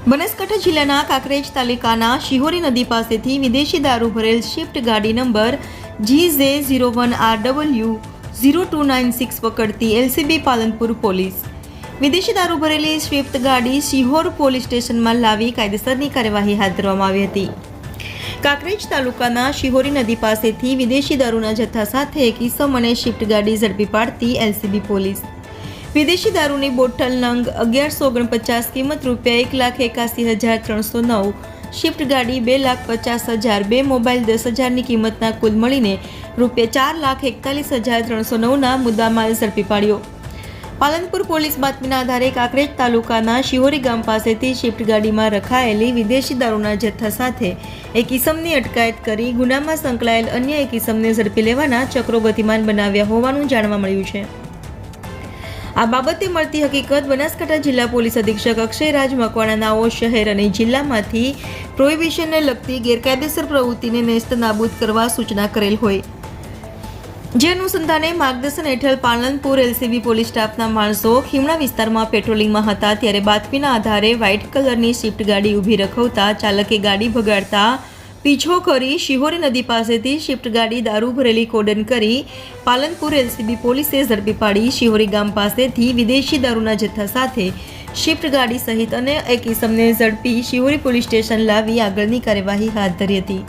બનાસકાંઠા જિલ્લાના કાંકરેજ તાલુકાના શિહોરી નદી પાસેથી વિદેશી દારૂ ભરેલ સ્વિફ્ટ ગાડી નંબર GJ01RW0296 પકડતી એલસીબી પાલનપુર પોલીસ વિદેશી દારૂ ભરેલી સ્વિફ્ટ ગાડી શિહોર પોલીસ સ્ટેશનમાં લાવી કાયદેસરની કાર્યવાહી હાથ ધરવામાં આવી હતી। કાંકરેજ તાલુકાના શિહોરી નદી પાસેથી વિદેશી દારૂના જથ્થા સાથે એક ઈસમ અને સ્વિફ્ટ ગાડી ઝડપી પાડતી એલસીબી પોલીસ વિદેશી દારૂની બોટલ નંગ 1149 કિંમત ₹1,81,309 સ્વિફ્ટ ગાડી 2,50,000 બે મોબાઈલ 10,000ની કિંમતના કુલ મળીને ₹4,41,309ના મુદ્દામાલ ઝડપી પાડ્યો। પાલનપુર પોલીસ બાતમીના આધારે કાંકરેજ તાલુકાના શિહોરી ગામ પાસેથી સ્વિફ્ટ ગાડીમાં રખાયેલી વિદેશી દારૂના જથ્થા સાથે એક ઈસમની અટકાયત કરી ગુનામાં સંકળાયેલ અન્ય એક ઈસમને ઝડપી લેવાના ચક્રો ગતિમાન બનાવ્યા હોવાનું જાણવા મળ્યું છે। આ બાબતે મળતી હકીકત બનાસકાંઠા જિલ્લા પોલીસ અધિક્ષક અક્ષયરાજ મકવાણાનાઓ શહેર અને જિલ્લામાંથી પ્રોહિબિશનને લગતી ગેરકાયદેસર પ્રવૃત્તિને નેસ્ત નાબૂદ કરવા સૂચના કરેલ હોય જે અનુસંધાને માર્ગદર્શન હેઠળ પાલનપુર એલસીબી પોલીસ સ્ટાફના માણસો ખીમણા વિસ્તારમાં પેટ્રોલિંગમાં હતા ત્યારે બાતમીના આધારે વ્હાઇટ કલરની સ્વિફ્ટ ગાડી ઊભી રખવતા ચાલકે ગાડી ભગાડતા પીછો કરી શિહોરી નદી પાસેથી સ્વિફ્ટ ગાડી દારૂ ભરેલી કોડન કરી પાલનપુર એલસીબી પોલીસે ઝડપી પાડી શિહોરી ગામ પાસેથી વિદેશી દારૂના જથ્થા સાથે સ્વિફ્ટ ગાડી સહિત અને એક ઈસમને ઝડપી શિહોરી પોલીસ સ્ટેશન લાવી આગળની કાર્યવાહી હાથ ધરી હતી।